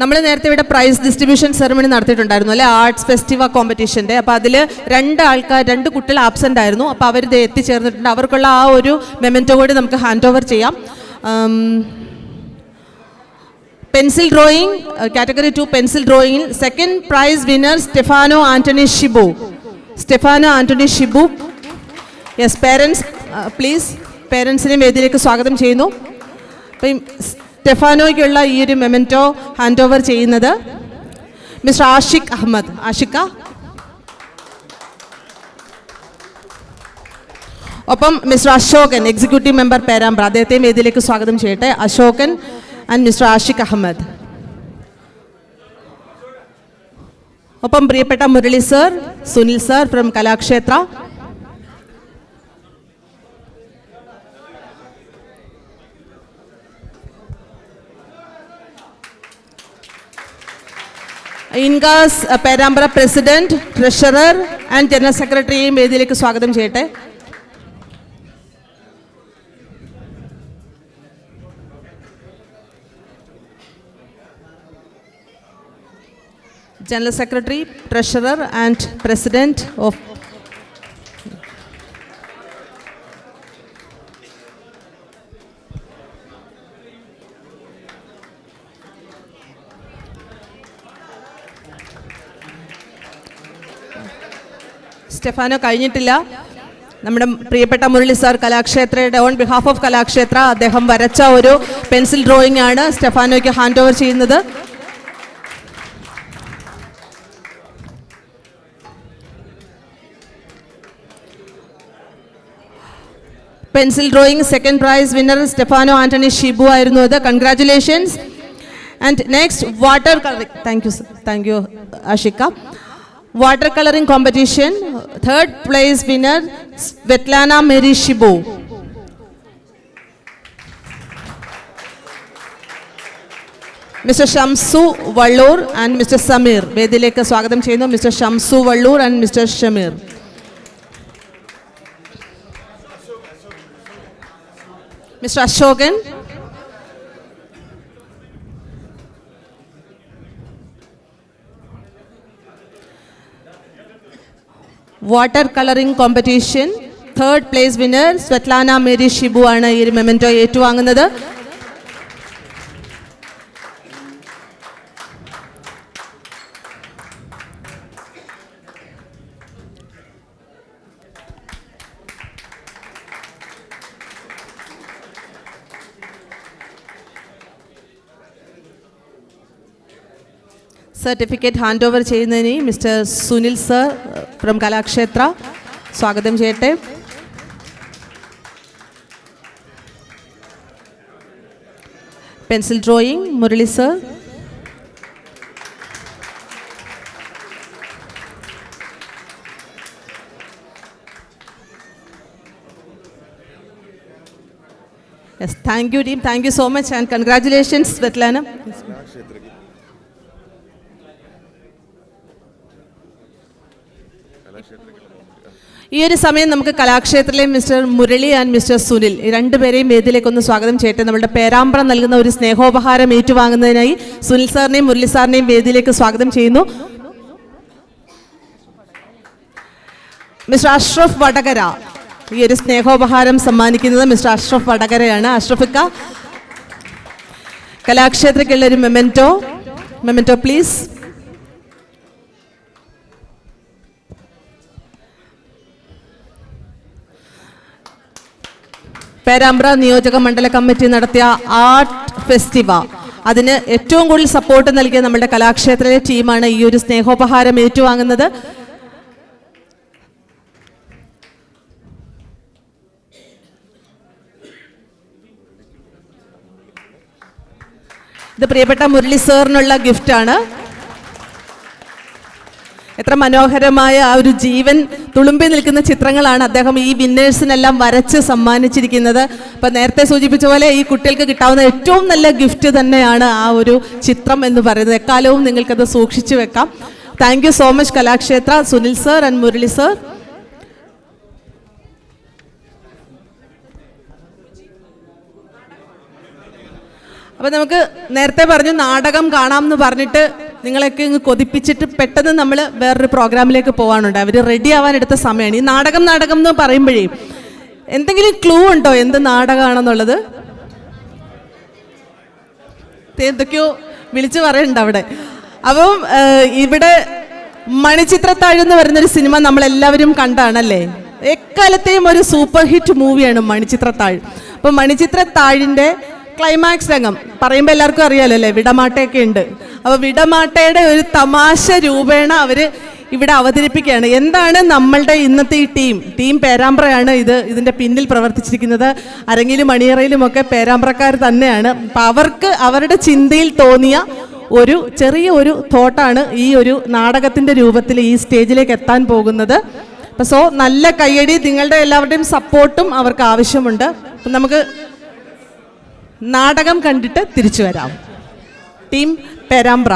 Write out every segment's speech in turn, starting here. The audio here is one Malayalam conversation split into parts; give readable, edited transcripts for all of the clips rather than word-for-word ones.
നമ്മൾ നേരത്തെ ഇവിടെ പ്രൈസ് ഡിസ്ട്രിബ്യൂഷൻ സെറമണി നടത്തിയിട്ടുണ്ടായിരുന്നു അല്ലേ, ആർട്സ് ഫെസ്റ്റിവൽ കോമ്പറ്റീഷൻ്റെ. അപ്പോൾ അതിൽ 2 കുട്ടികൾ ആബ്സെൻ്റ് ആയിരുന്നു. അപ്പോൾ അവർ എത്തിച്ചേർന്നിട്ടുണ്ട്. അവർക്കുള്ള ആ ഒരു മെമെൻറ്റോ കൂടി നമുക്ക് ഹാൻഡ് ഓവർ ചെയ്യാം. പെൻസിൽ ഡ്രോയിങ് കാറ്റഗറി 2 പെൻസിൽ ഡ്രോയിങ്ങിൽ second prize winner Stefano Antony Shibu. Yes, parents please, പേരൻസിനെ വേദിയിലേക്ക് സ്വാഗതം ചെയ്യുന്നു. അപ്പം സ്റ്റെഫാനോയ്ക്കുള്ള ഈ ഒരു മെമെൻറ്റോ ഹാൻഡ് ഓവർ ചെയ്യുന്നത് മിസ്റ്റർ ആഷിഖ് അഹമ്മദ്. ആഷിഖ. ഒപ്പം mister Ashokan, executive member Perambra, അദ്ദേഹത്തെയും വേദിയിലേക്ക് സ്വാഗതം ചെയ്യട്ടെ. Ashokan and mister Ashiq Ahmed. ഒപ്പം പ്രിയപ്പെട്ട Murali sir, Sunil sir from Kalakshetra. INCAS Perambra president, treasurer and general സെക്രട്ടറിയെയും വേദിയിലേക്ക് സ്വാഗതം ചെയ്യട്ടെ. General secretary, treasurer and president of Stefano കഴിഞ്ഞിട്ടില്ല. നമ്മുടെ പ്രിയപ്പെട്ട മുരളി സാർ കലാക്ഷേത്രയുടെ ഓൺ ബിഹാഫ് ഓഫ് കലാക്ഷേത്ര അദ്ദേഹം വരച്ച ഒരു പെൻസിൽ ഡ്രോയിങ് ആണ് സ്റ്റെഫാനോയ്ക്ക് ഹാൻഡ് ഓവർ ചെയ്യുന്നത്. Pencil drawing second prize winner Stefano Antony Shibu ആയിരുന്നു അത്. Congratulations. And next water colouring. Thank you Ashika. Water coloring competition, third place winner Svetlana Mary Shibu. Mr. Shamsu Vallur and Mr. Samir. വേദിയിലേക്ക് സ്വാഗതം ചെയ്യുന്നു Mr. Shamsu Vallur and Mr. Shamir. Mr. Ashokan. Water colouring competition third place winner Svetlana Mary Shibu ആണ് ഈ ഒരു മെമെൻറ്റോ ഏറ്റുവാങ്ങുന്നത്. സർട്ടിഫിക്കറ്റ് ഹാൻഡ് ഓവർ ചെയ്യുന്നതിന് mister Sunil sir from Kalakshetra സ്വാഗതം ചെയ്യട്ടെ. Pencil drawing Murali sir. Yes, thank you team, thank you so much and congratulations Svetlana. ഈ ഒരു സമയം നമുക്ക് കലാക്ഷേത്രത്തിലെ mister Murali and mister Sunil ഈ രണ്ടുപേരെയും വേദിയിലേക്കൊന്ന് സ്വാഗതം ചെയ്യട്ടെ. നമ്മുടെ പേരാമ്പ്ര നൽകുന്ന ഒരു സ്നേഹോപഹാരം ഏറ്റുവാങ്ങുന്നതിനായി സുനിൽ സാറിനെയും മുരളി സാറിനെയും വേദിയിലേക്ക് സ്വാഗതം ചെയ്യുന്നു. മിസ്റ്റർ അഷ്റഫ് വടകര, ഈ ഒരു സ്നേഹോപഹാരം സമ്മാനിക്കുന്നത് മിസ്റ്റർ അഷ്റഫ് വടകരയാണ്. അഷ്റഫിക്ക, കലാക്ഷേത്രയ്ക്കുള്ള ഒരു മെമെൻറ്റോ പ്ലീസ്. പേരാമ്പ്ര നിയോജക മണ്ഡല കമ്മിറ്റി നടത്തിയ ആർട്ട് ഫെസ്റ്റിവൽ, അതിന് ഏറ്റവും കൂടുതൽ സപ്പോർട്ട് നൽകിയ നമ്മുടെ കലാക്ഷേത്രത്തിലെ ടീമാണ് ഈ ഒരു സ്നേഹോപഹാരം ഏറ്റുവാങ്ങുന്നത്. ഇത് പ്രിയപ്പെട്ട മുരളി സാറിനുള്ള ഗിഫ്റ്റാണ്. എത്ര മനോഹരമായ ആ ഒരു ജീവൻ തുളുമ്പി നിൽക്കുന്ന ചിത്രങ്ങളാണ് അദ്ദേഹം ഈ വിന്നേഴ്സിനെല്ലാം വരച്ച് സമ്മാനിച്ചിരിക്കുന്നത്. അപ്പം നേരത്തെ സൂചിപ്പിച്ച പോലെ ഈ കുട്ടികൾക്ക് കിട്ടാവുന്ന ഏറ്റവും നല്ല ഗിഫ്റ്റ് തന്നെയാണ് ആ ഒരു ചിത്രം എന്ന് പറയുന്നത്. എക്കാലവും നിങ്ങൾക്കത് സൂക്ഷിച്ചു വെക്കാം. Thank you so much Kalakshetra, Sunil sir and Murali sir. അപ്പം നമുക്ക് നേരത്തെ പറഞ്ഞു നാടകം കാണാം എന്ന് പറഞ്ഞിട്ട് നിങ്ങളെയൊക്കെ ഇങ്ങ് കൊതിപ്പിച്ചിട്ട് പെട്ടെന്ന് നമ്മൾ വേറൊരു പ്രോഗ്രാമിലേക്ക് പോകാനുണ്ട്. അവർ റെഡി ആവാൻ എടുത്ത സമയമാണ്. ഈ നാടകം എന്ന് പറയുമ്പോഴേ എന്തെങ്കിലും ക്ലൂ ഉണ്ടോ എന്ത് നാടകമാണെന്നുള്ളത്? എന്തൊക്കെയോ വിളിച്ചു പറയുന്നുണ്ട് അവിടെ. അപ്പം ഇവിടെ മണിച്ചിത്രത്താഴ് എന്ന് പറയുന്നൊരു സിനിമ നമ്മളെല്ലാവരും കണ്ടാണല്ലേ. എക്കാലത്തെയും ഒരു സൂപ്പർ ഹിറ്റ് മൂവിയാണ് മണിച്ചിത്രത്താഴ്. അപ്പം മണിച്ചിത്രത്താഴിൻ്റെ ക്ലൈമാക്സ് രംഗം പറയുമ്പോൾ എല്ലാവർക്കും അറിയാലോ അല്ലേ, വിടമാട്ടയൊക്കെ ഉണ്ട്. അപ്പോൾ വിടമാട്ടയുടെ ഒരു തമാശ രൂപേണ അവർ ഇവിടെ അവതരിപ്പിക്കുകയാണ്. എന്താണ് നമ്മളുടെ ഇന്നത്തെ ഈ ടീം പേരാമ്പ്രയാണ് ഇതിൻ്റെ പിന്നിൽ പ്രവർത്തിച്ചിരിക്കുന്നത്. അരങ്ങിലും മണിയറയിലുമൊക്കെ പേരാമ്പ്രക്കാർ തന്നെയാണ്. അപ്പം അവർക്ക് അവരുടെ ചിന്തയിൽ തോന്നിയ ഒരു ചെറിയ ഒരു തോട്ടാണ് ഈ ഒരു നാടകത്തിൻ്റെ രൂപത്തിൽ ഈ സ്റ്റേജിലേക്ക് എത്താൻ പോകുന്നത്. അപ്പം നല്ല കയ്യടി, നിങ്ങളുടെ എല്ലാവരുടെയും സപ്പോർട്ടും അവർക്ക് ആവശ്യമുണ്ട്. അപ്പം നമുക്ക് നാടകം കണ്ടിട്ട് തിരിച്ചു വരാം. ടീം പേരാമ്പ്ര.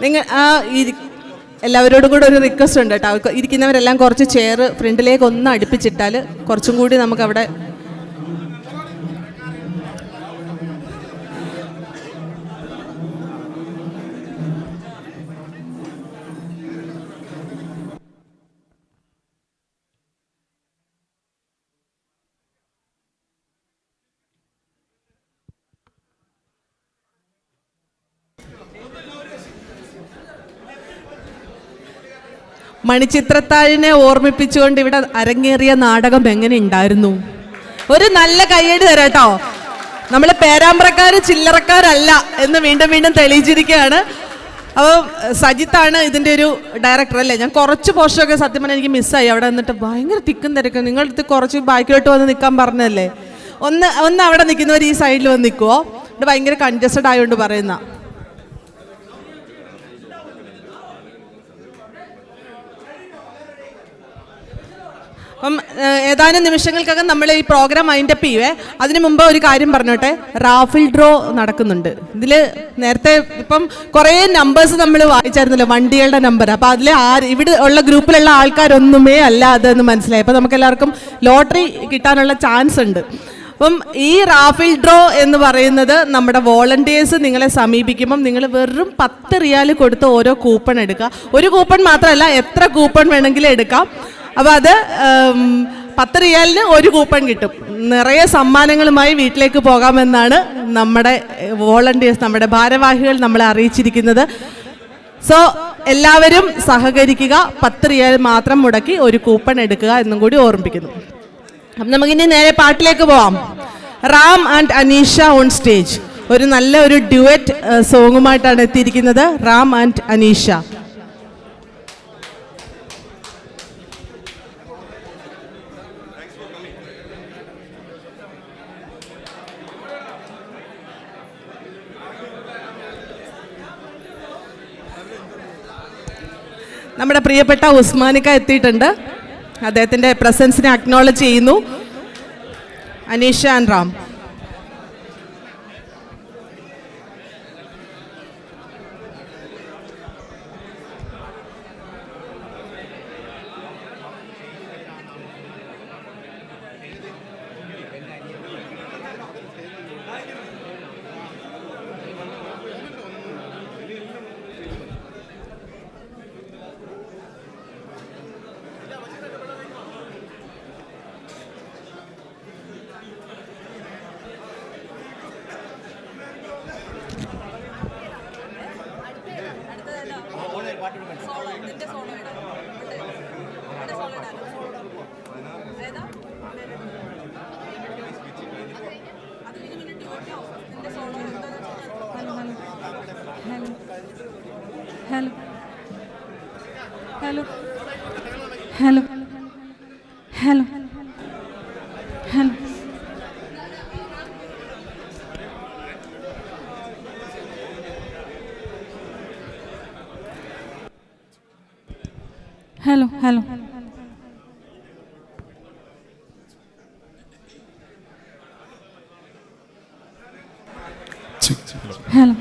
നിങ്ങൾ എല്ലാവരോടും കൂടെ ഒരു റിക്വസ്റ്റ് ഉണ്ട് കേട്ടോ. ഇരിക്കുന്നവരെല്ലാം കുറച്ച് ചെയർ ഫ്രണ്ടിലേക്ക് ഒന്ന് അടുപ്പിച്ചിട്ടാൽ കുറച്ചും കൂടി നമുക്കവിടെ മണിച്ചിത്രത്താഴിനെ ഓർമ്മിപ്പിച്ചുകൊണ്ട് ഇവിടെ അരങ്ങേറിയ നാടകം എങ്ങനെ ഉണ്ടായിരുന്നു? ഒരു നല്ല കയ്യടി തരാം കേട്ടോ. നമ്മൾ പേരാമ്പ്രക്കാർ ചില്ലറക്കാരല്ല എന്ന് വീണ്ടും തെളിയിച്ചിരിക്കുകയാണ്. അപ്പോൾ സജിത്താണ് ഇതിൻ്റെ ഒരു ഡയറക്ടർ അല്ലേ. ഞാൻ കുറച്ച് പോസ്റ്ററൊക്കെ സത്യം പറഞ്ഞാൽ എനിക്ക് മിസ്സായി. അവിടെ നിന്നിട്ട് ഭയങ്കര തിക്കും തിരക്കും. നിങ്ങളടുത്ത് കുറച്ച് ബാക്കിലോട്ട് വന്ന് നിൽക്കാൻ പറഞ്ഞതല്ലേ. ഒന്ന് അവിടെ നിൽക്കുന്നവർ ഈ സൈഡിൽ വന്ന് നിൽക്കുമോ? ഇവിടെ ഭയങ്കര കൺജസ്റ്റഡ് ആയതുകൊണ്ട് പറയുന്ന. അപ്പം ഏതാനും നിമിഷങ്ങൾക്കകം നമ്മൾ ഈ പ്രോഗ്രാം വൈൻഡപ്പ് ചെയ്യുവേ. അതിനു മുമ്പ് ഒരു കാര്യം പറഞ്ഞോട്ടെ, റാഫിൽ ഡ്രോ നടക്കുന്നുണ്ട്. ഇതിൽ നേരത്തെ ഇപ്പം കുറേ നമ്പേഴ്സ് നമ്മൾ വായിച്ചായിരുന്നല്ലോ, വണ്ടികളുടെ നമ്പർ. അപ്പോൾ അതിൽ ഇവിടെ ഉള്ള ഗ്രൂപ്പിലുള്ള ആൾക്കാരൊന്നുമേ അല്ല അതെന്ന് മനസ്സിലായി. അപ്പോൾ നമുക്ക് എല്ലാവർക്കും ലോട്ടറി കിട്ടാനുള്ള ചാൻസ് ഉണ്ട്. അപ്പം ഈ റാഫിൽ ഡ്രോ എന്ന് പറയുന്നത് നമ്മുടെ വോളണ്ടിയേഴ്സ് നിങ്ങളെ സമീപിക്കുമ്പം നിങ്ങൾ വെറും 10 റിയാൽ കൊടുത്ത് ഓരോ കൂപ്പൺ എടുക്കുക. ഒരു കൂപ്പൺ മാത്രമല്ല, എത്ര കൂപ്പൺ വേണമെങ്കിലും എടുക്കാം. അപ്പോൾ അത് 10 റിയാലിന് ഒരു കൂപ്പൺ കിട്ടും. നിറയെ സമ്മാനങ്ങളുമായി വീട്ടിലേക്ക് പോകാമെന്നാണ് നമ്മുടെ വോളണ്ടിയേഴ്സ്, നമ്മുടെ ഭാരവാഹികൾ നമ്മളെ അറിയിച്ചിരിക്കുന്നത്. സോ എല്ലാവരും സഹകരിക്കുക. 10 റിയാൽ മാത്രം മുടക്കി ഒരു കൂപ്പൺ എടുക്കുക എന്നും കൂടി ഓർമ്മിപ്പിക്കുന്നു. അപ്പം നമുക്കിനി നേരെ പാട്ടിലേക്ക് പോവാം. Ram and Aneesha on stage ഒരു നല്ല ഒരു ഡ്യുവറ്റ് സോങ്ങുമായിട്ടാണ് എത്തിയിരിക്കുന്നത്. റാം ആൻഡ് അനീഷ. നമ്മുടെ പ്രിയപ്പെട്ട ഉസ്മാനിക്ക എത്തിയിട്ടുണ്ട്. അദ്ദേഹത്തിൻ്റെ പ്രസൻസിനെ അക്നോളജ് ചെയ്യുന്നു. Aneesha and Ram. Hello. Hello. Hello. Hello. Hello. Hello hello hello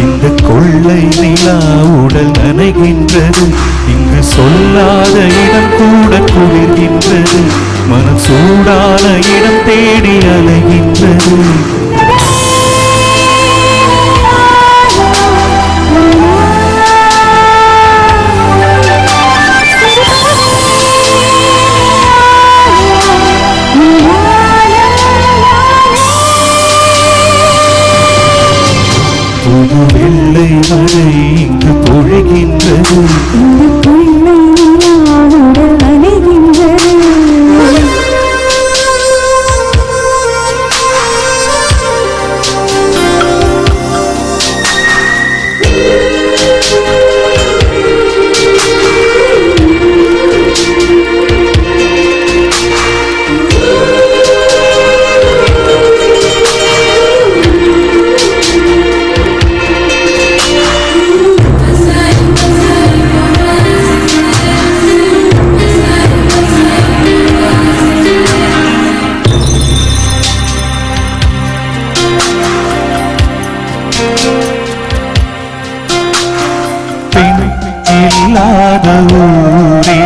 இந்த கொள்ளை நிலா உடல் நனைகின்றது. இங்கு சொல்லாத இடம் கூட குளிர்கின்றது. மனம் சூடான இடம் தேடி அலைகின்றது. புது வெள்ளை மழை இங்கு பொழிகின்றது. இல்லாத ஊரிலே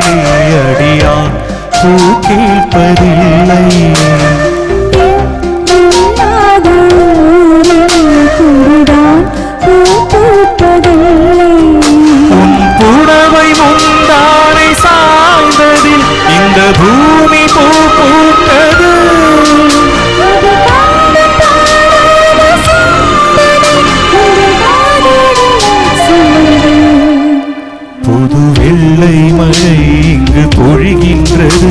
அடியான் பூ கேட்பதில்லை. உன் புடவை முந்தானை சாய்ந்ததில் இந்த பூமி பூ பூத்தது. புது வெள்ளை மழை இங்கு பொழிகின்றது.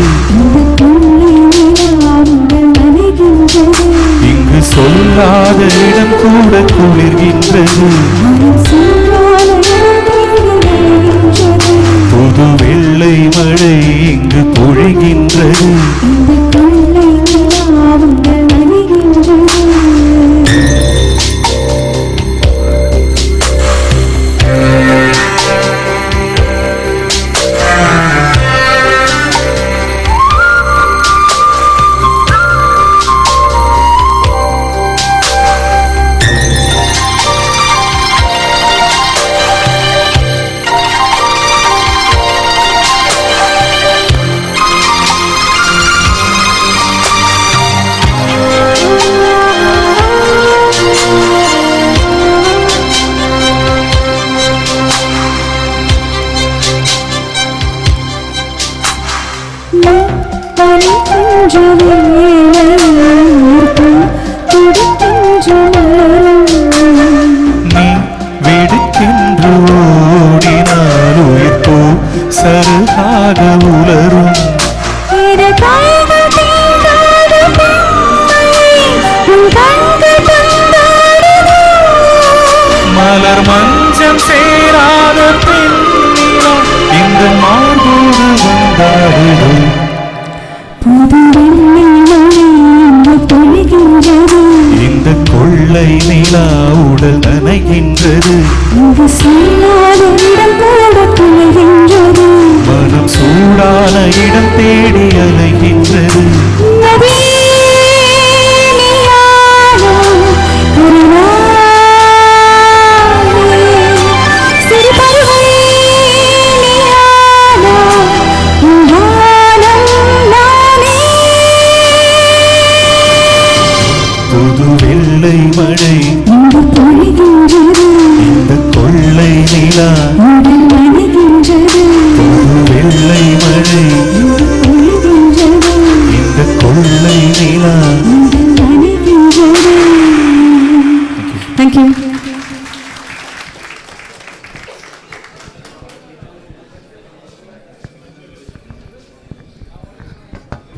இங்கு சொல்லாத இடம் கூட குளிர்கின்றது. புது வெள்ளை மழை இங்கு பொழிகின்றது. நீ வெடுக்கென்று ஓடினால் உயிர் போ சருகாக உலரும். மலர் மஞ்சம் சேராத பெண்ணிலா இந்த மார்போடு வந்தாடுது. இந்த கொள்ளை நிலா உடல் நனைகின்றது. மனம் சூடான இடம் தேடி அலைகின்றது.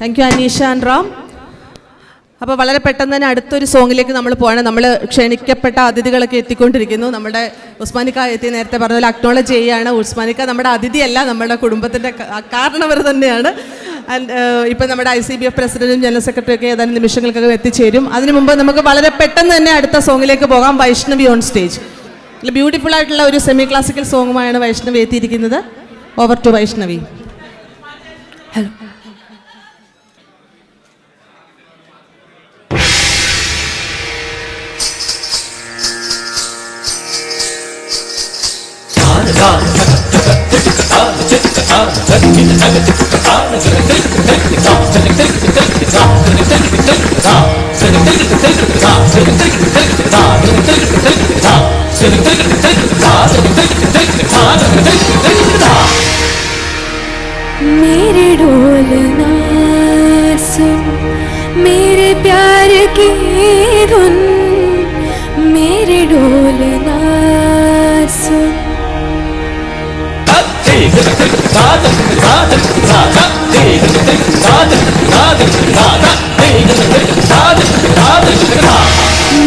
Thank you Aneesha and Ram. അപ്പോൾ വളരെ പെട്ടെന്ന് തന്നെ അടുത്തൊരു സോങ്ങിലേക്ക് നമ്മൾ പോകണം. നമ്മൾ ക്ഷണിക്കപ്പെട്ട അതിഥികളൊക്കെ എത്തിക്കൊണ്ടിരിക്കുന്നു. നമ്മുടെ ഉസ്മാനിക്ക എത്തി, നേരത്തെ പറഞ്ഞ പോലെ അക്നോളജ് ചെയ്യുകയാണ്. ഉസ്മാനിക്ക നമ്മുടെ അതിഥിയല്ല, നമ്മുടെ കുടുംബത്തിൻ്റെ കാരണവർ തന്നെയാണ്. ആൻഡ് ഇപ്പം നമ്മുടെ ICBF പ്രസിഡന്റും ജനറൽ സെക്രട്ടറിയും ഒക്കെ ഏതാനും നിമിഷങ്ങൾക്കൊക്കെ എത്തിച്ചേരും. അതിനു മുമ്പ് നമുക്ക് വളരെ പെട്ടെന്ന് തന്നെ അടുത്ത സോങ്ങിലേക്ക് പോകാം. Vaishnavi on stage. ബ്യൂട്ടിഫുൾ ആയിട്ടുള്ള ഒരു സെമി ക്ലാസിക്കൽ സോങ്ങുമായാണ് വൈഷ്ണവി എത്തിയിരിക്കുന്നത്. Over to Vaishnavi. ഹലോ. मेरे ढोलना सुन, मेरे प्यार की धुन, मेरे ढोलना सुन.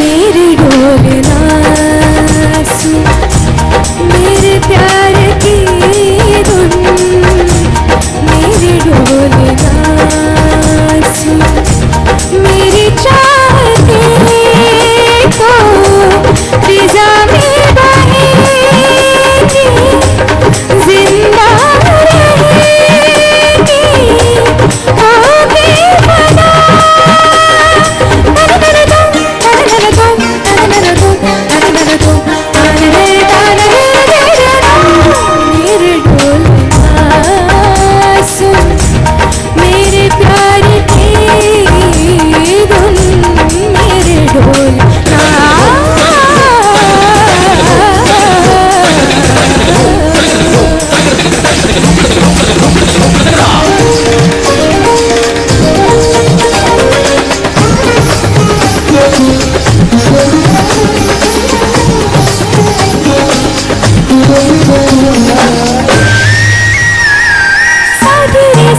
मेरे ढोलना सुन, मेरे प्यार की धुन, मेरे ढोलना सुन, मेरी चाहते को फिजा में बहेगी, जिंदा रहेगी, होगी फना. मेरे ढोलना सुन, मेरे प्यार की धुन, मेरे ढोलना.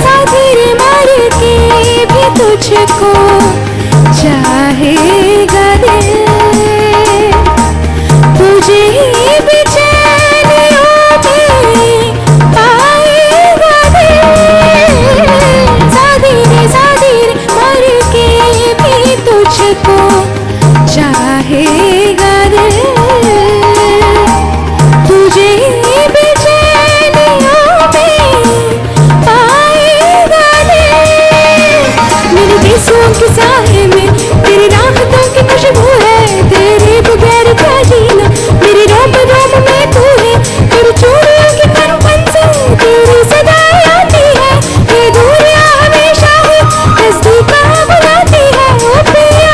साधरे मर के भी तुझको चाहेगा दिल, तुझे ही बेचैनियों में पाएगा दिल. साधरे मर के भी तुझको चाहेगा दिल, तुझे ही बेचैनियों में पाएगा दिल. मेरे देशों के साए में तेरी राहतों की खुशबू है, तेरे बगैर क्या जीना. मेरी रोम रोम में तू है, तेरी चूड़ियों की कंपन से तेरी सदाएं आती है. ये दूरियां हमेशा ही नजदीक बुलाती है. ओ पिया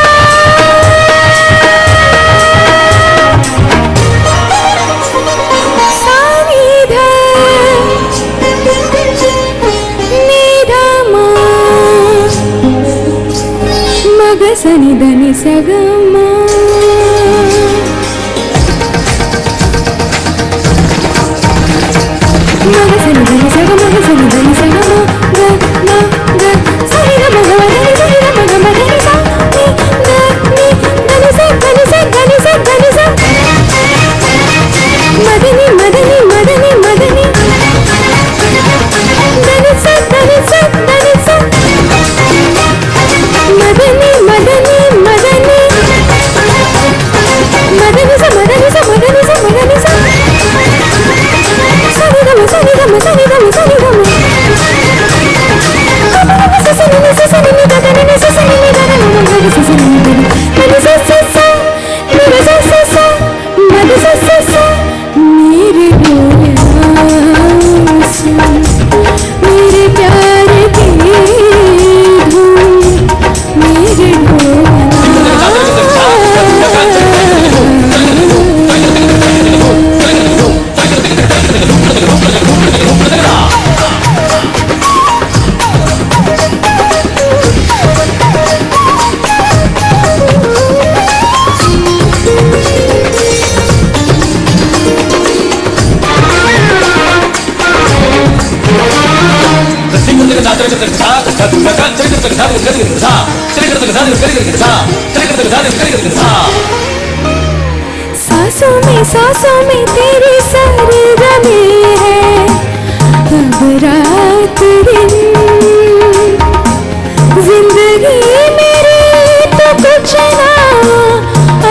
సని దని సగమా మగ సని దని సగ మగ సని దని సగమా గ మ గ సని ద మగ దని సని ద మగ మ దని స ని ద ని దని స దని స దని స దని స మదని మదని మదని మదని దని స దని స దని స మదని మదని మదని सांसों में तेरी सरगमी है अब रात दिन जिंदगी मेरी तो कुछ ना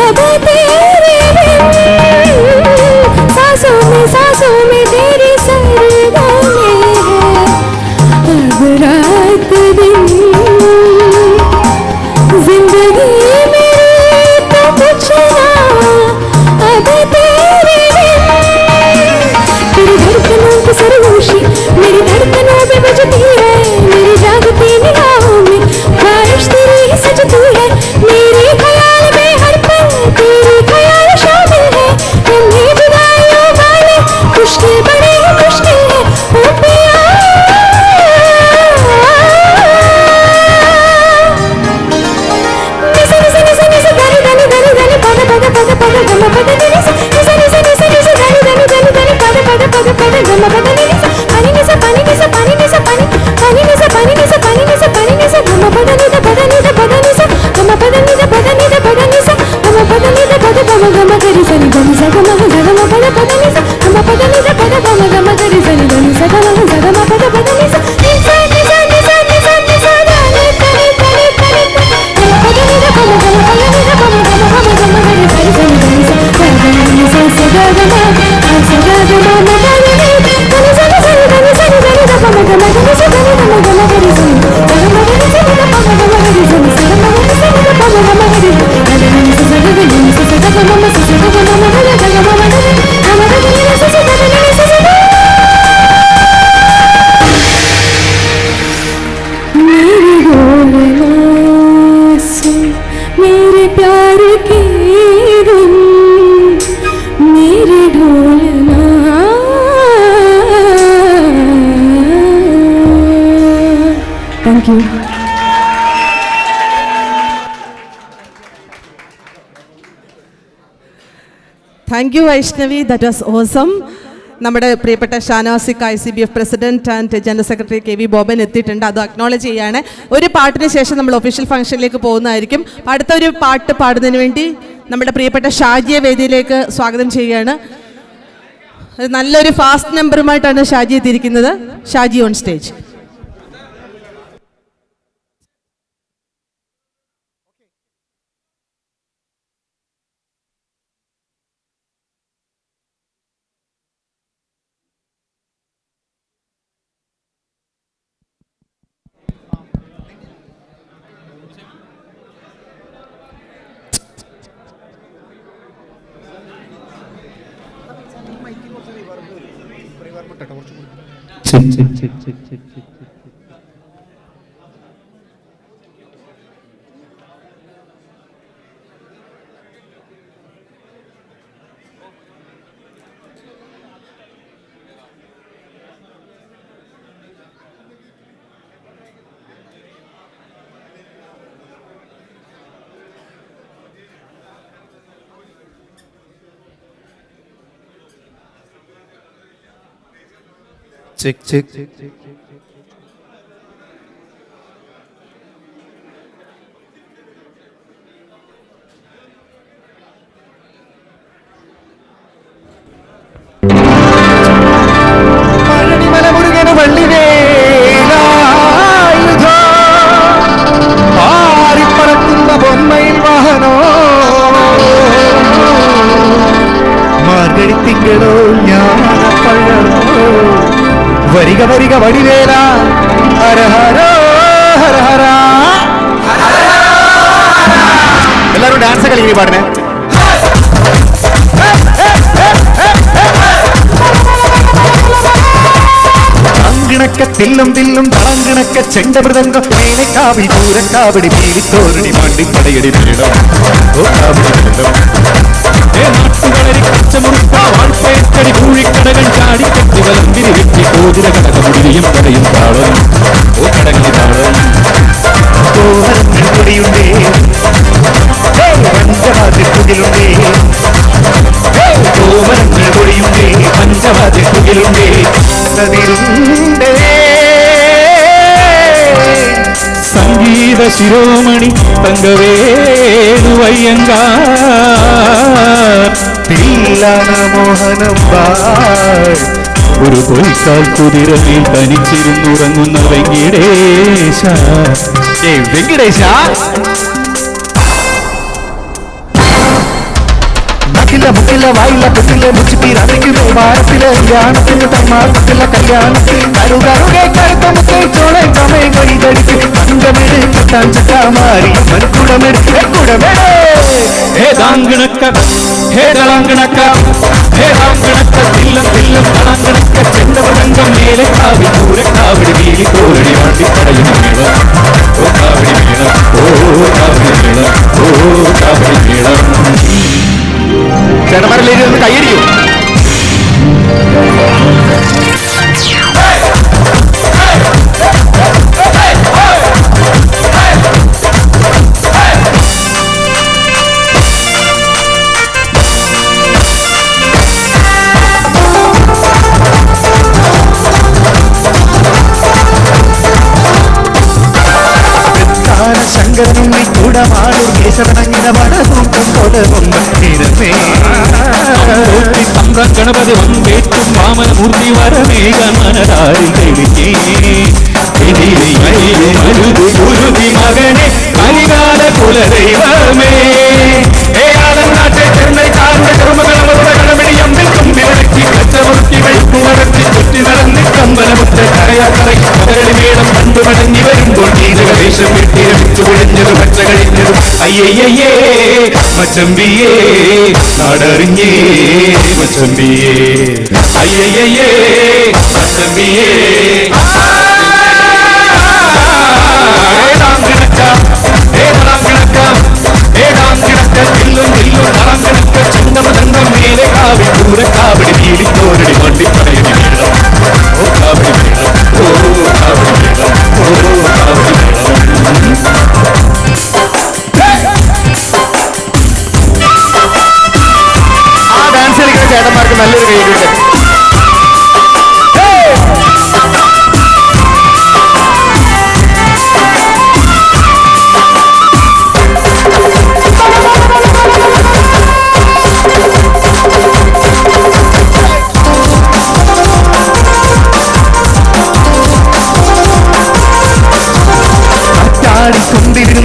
अब तेरे बिन सांसों में तेरी सरगमी है अब रात दिन जिंदगी मेरी तो कुछ ना अब तेरे बिन तेरी धड़कनों की सरगोशी मेरी धड़कनों में बजती है मेरी जागती निगाहों में ख्वाहिश तेरी ही सजती है मेरे ख्याल में हर पल तेरी ख्याल शामिल है लम्हे जुदाइयों वाले मुश्किल बड़े ही मुश्किल है ओ पिया मेरे प्यार की धुन मेरे ढोलना thank you thank you Vaishnavi, that was awesome. നമ്മുടെ പ്രിയപ്പെട്ട ഷാനവാസിക് ICBF president and general secretary KV Boban എത്തിയിട്ടുണ്ട്. അത് അക്നോളജ് ചെയ്യാണ്. ഒരു പാട്ടിന് ശേഷം നമ്മൾ ഒഫീഷ്യൽ ഫംഗ്ഷനിലേക്ക് പോകുന്നതായിരിക്കും. അടുത്തൊരു പാട്ട് പാടുന്നതിന് വേണ്ടി നമ്മുടെ പ്രിയപ്പെട്ട ഷാജിയെ വേദിയിലേക്ക് സ്വാഗതം ചെയ്യുകയാണ്. നല്ലൊരു ഫാസ്റ്റ് നമ്പറുമായിട്ടാണ് ഷാജി എത്തിയിരിക്കുന്നത്. Shaji on stage. Check check മലമുരുകന് വള്ളിവേലായുധ പാറിപ്പറക്കുന്ന ബൊമ്മയിൽ വാഹനോ മാർഗഴിത്തിങ്കളോ ഞാനപ്പഴമോ വരിക വരിക വടിവേല ഹര ഹരോ ഹര ഹര. എല്ലാവരും ഡാൻസ് കളിക്കുന്ന പാടിനെ. അങ്കിണക്ക തില്ലും തില്ലും താങ്കിണക്ക ചെണ്ടമൃതംഗം മേലക്കാവിൽ പൂരക്കാവടി പീലിത്തോരണി മാണ്ടിപ്പടയടി വീണം ഓ കാവടി വീണം നാട്ടുകളരി കച്ചമുറുക്കടി പൂഴിക്കടകൾ ചാടിക്കെട്ടി വലമ്പിരി വെട്ടി കോതിര കടകമുടിയും കടയും താളം ഓ കടകിൽ താളം കോവരങ്ങൾ കൊടിയുണ്ടേ പഞ്ചവാതിക്കുകിലുണ്ടേ കോവരങ്ങൾ കൊടിയുണ്ടേ പഞ്ചവാതിക്കുകിലുണ്ടേ സതിരുണ്ടേ സംഗീത ശിരോമണി തങ്കവേണുവയ്യങ്കാർ തില്ലാന മോഹനം ഒരു പൊയ്ക്കാൽ കുതിരമേൽ തനിച്ചിരുന്നുറങ്ങുന്ന വെങ്കിടേശ. വെങ്കിടേശ നക്കില്ല മുക്കില്ല വായില്ല പൊട്ടില്ല മുച്ചിപ്പീർ അരയ്ക്കുമേ വാരത്തിലെ ധ്യാനത്തിന് തമ്മാസത്തിലെ കല്യാണത്തിൽ കരുകരുകെ കരുത്തമുത്തെ ചോളെ കമേ കൊയ്തടിക്ക് അങ്കമെട് കിട്ടാൻ ചക്കാമാരി മൺകുടമെടുക്ക ഏതാങ്കണക്ക ഏതാങ്കണക്ക ഏതാങ്കണക്ക തില്ലം തില്ലം തളങ്കണക്ക ചെണ്ടവടങ്കം മേലെ കാവി പൂരക്കാവിടി വീലി തോരടി വാട്ടി കടലിൽ മേളം ഓ കാവിടി മേളം ഓ കാവിടി മേളം ഓ കാവിടി മേളം. ചേട്ടന്മാരിലേക്ക് ഒന്ന് കൈയടിക്കൂ. ശങ്കരനുണ്ണി കൂടമാടും കേശവനങ്ങിന വടകൂട്ടം കൊടകൊണ്ട ഗണപതി വന്നേറ്റും വാമനമൂർത്തി വരമേകാൻ മനതാരിൽ തെളിഞ്ഞേ മകനെ കലികാല കുലദൈവമേ നാട്ടെ ചെന്നൈ കാർന്ന കർമ്മകളമിടിയമ്പിൽ കുമ്പിളക്കി കച്ചമുറുക്കികൾ കുമരത്തി ചുറ്റി നടന്ന് കമ്പനമുറ്റ കരയാക്കറൈ മേളം കണ്ടു മടങ്ങി വരുമ്പോൾ ഗീതകദേശം വിട്ടിരമിച്ചു കുഴിഞ്ഞത് പച്ച കഴിഞ്ഞതും അയ്യയ്യേ മച്ചമ്പിയേ നാടറിഞ്ഞേ മച്ചമ്പിയേ അയ്യയ്യേ മച്ചമ്പിയേ. മേലെ കാവി പൂരക്കാവിടി വീടിത്തോരടി വണ്ടി പറയണി മേളം ഓ കാവിടി മേളം ഓ കാവിടി മേളം ഓ കാവിടി മേളം. ആ ഡാൻസ് കളിക്കുന്ന ചേട്ടന്മാർക്ക് നല്ലൊരു കൈയ്യുണ്ട്.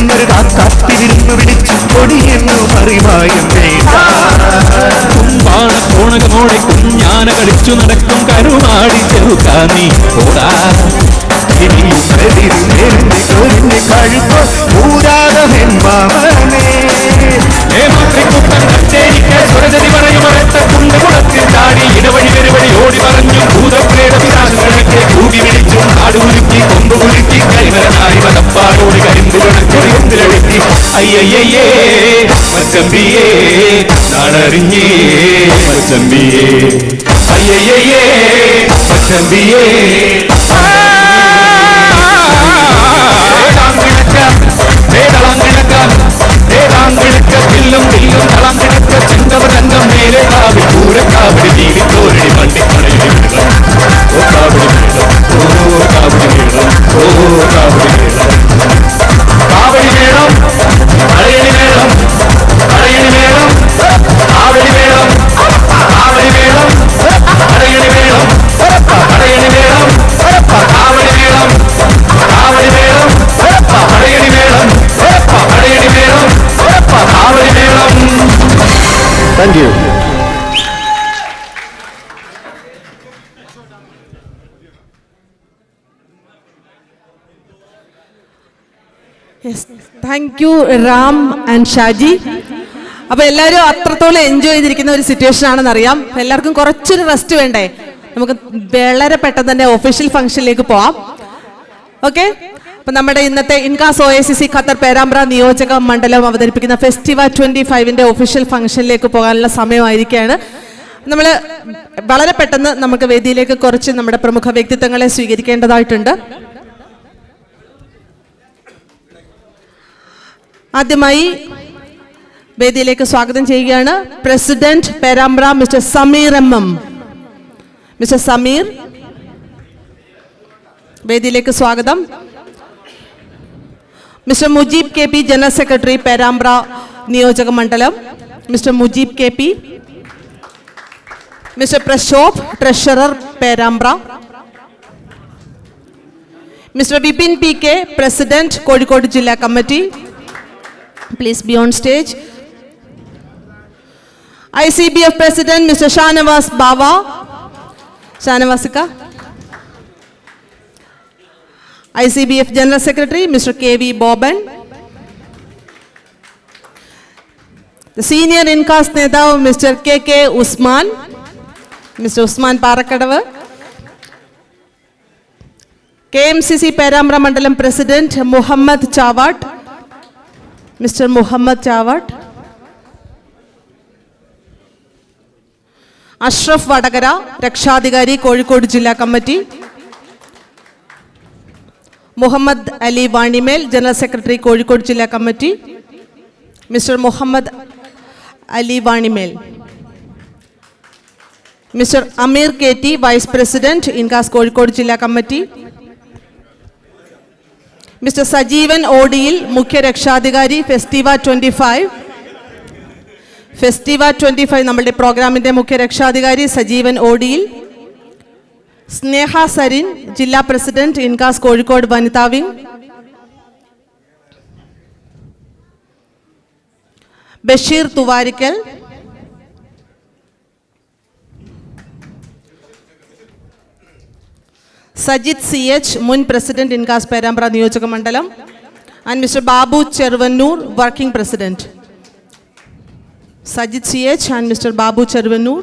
ൊരു കാത്തിരുന്നു വിളിച്ചു കൊടിയെന്നു അറിവായും കുമ്പാണ കോണകമോടെ കുഞ്ഞാന കളിച്ചു നടക്കും കരുമാടി ചെറുക്കാനീ ഓടാ കഴുപ്പോ പൂരാതമെന്മാവനേ സ്വരജതി പറയുമൊരത്ത കുണ്ട് കുളത്തിൽ ചാടി ഇടവഴി വരുവഴി ഓടി പറഞ്ഞു ഭൂതപ്രേത പിതാശുകളൊക്കെ കൂകി വിളിച്ചു നാടുകുലുക്കി കൊമ്പുകുലുക്കി കരിമരനായി വനപ്പാടോടി കരിന്തിരടക്കി അയ്യയ്യേ മച്ചമ്പിയേ നാടറിഞ്ഞേ മച്ചമ്പിയേ അയ്യയ്യേ മച്ചമ്പിയേ. തില്ലും തില്ലും തളം കിടക്ക ചെണ്ടവരംഗം മേലെ കാവി പൂരക്കാവിടി വീടിത്തോരടി വണ്ടി പറയണി മേളം ഓ കാവിടി മേളം ഓ കാവിടി മേളം ഓ കാവിടി മേളം. കാവടി മേളം പറയണി മേളം പറയണി മേളം കാവടി മേളം കാവടി മേളം പറയണി മേളം പറയണി മേളം കാവടി മേളം കാവടി മേളം പറയണി മേളം പറയണി മേളം കാവടി മേളം. Thank you. Thank you Ram and Shaji. അപ്പൊ എല്ലാവരും അത്രത്തോളം എൻജോയ് ചെയ്തിരിക്കുന്ന ഒരു സിറ്റുവേഷൻ ആണെന്ന് അറിയാം. എല്ലാവർക്കും കുറച്ചൊരു റെസ്റ്റ് വേണ്ടേ? നമുക്ക് വളരെ പെട്ടെന്ന് തന്നെ ഒഫീഷ്യൽ ഫംഗ്ഷനിലേക്ക് പോവാം. ഓക്കെ, അപ്പൊ നമ്മുടെ ഇന്നത്തെ ഇൻകാസ് OACC ഖത്തർ പേരാമ്പ്ര നിയോജക മണ്ഡലം അവതരിപ്പിക്കുന്ന ഫെസ്റ്റിവ 25ന്റെ ഒഫീഷ്യൽ ഫംഗ്ഷനിലേക്ക് പോകാനുള്ള സമയമായിരിക്കുകയാണ്. നമ്മൾ വളരെ പെട്ടെന്ന് നമുക്ക് വേദിയിലേക്ക് കുറച്ച് നമ്മുടെ പ്രമുഖ വ്യക്തിത്വങ്ങളെ സ്വീകരിക്കേണ്ടതായിട്ടുണ്ട്. ആദ്യമായി വേദിയിലേക്ക് സ്വാഗതം ചെയ്യുകയാണ് president Perambra mister Sameer MM. Mister Sameer, വേദിയിലേക്ക് സ്വാഗതം. Mr. Mujib KP, General Secretary, Perambra Niyojaka Mandalam. Mr. Mujib KP. Mr. Prashop, Treasurer, Perambra. Mr. Vipin PK, President, Kozhikode Jilla Committee. Please be on stage. ICBF President, Mr. Shanavas Bava. Shanavasika. ICBF General Secretary, Mr. KV Boban. The Senior Incast Nethav, Mr. KK Usman. Mr. Usman Parakadava. KMCC Perambra Mandalam President, Muhammad Chawat. Mr. Muhammad Chawat. Ashraf Vadagara, Rakshadhikari, Kozhikode Jilla Committee. Muhammad Ali Vanimel, General Secretary, Kozhikode Jilla Committee. Mr. Muhammad Ali Vanimel. Mr. Amir KT, Vice President, Incast Kozhikode Jilla Committee. Mr. Sajeevan Odil, Mukhya Rakshadhikari, Festiva 25. Festiva 25 നമ്മളുടെ പ്രോഗ്രാമിന്റെ മുഖ്യ രക്ഷാധികാരി സജീവൻ ഓഡിയിൽ. സ്നേഹ സരിൻ, ജില്ലാ പ്രസിഡന്റ്, ഇൻകാസ് കോഴിക്കോട് വനിതാ വിംഗ്. ബഷീർ തുവാരിക്കൽ. സജിത് CH, മുൻ പ്രസിഡന്റ്, ഇൻകാസ് പേരാമ്പ്ര നിയോജക മണ്ഡലം. And mister Babu Cheruvannur, working president. Sajid CH and Mr. Babu Chervanur.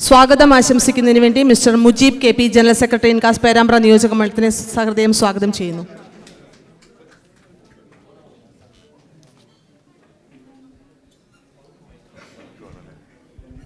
സ്വാഗതം ആശംസിക്കുന്നതിന് വേണ്ടി mister Mujeeb KP, general secretary, INCAS Perambra നിയോജക മണ്ഡലത്തിനെ സഹൃദയം സ്വാഗതം ചെയ്യുന്നു.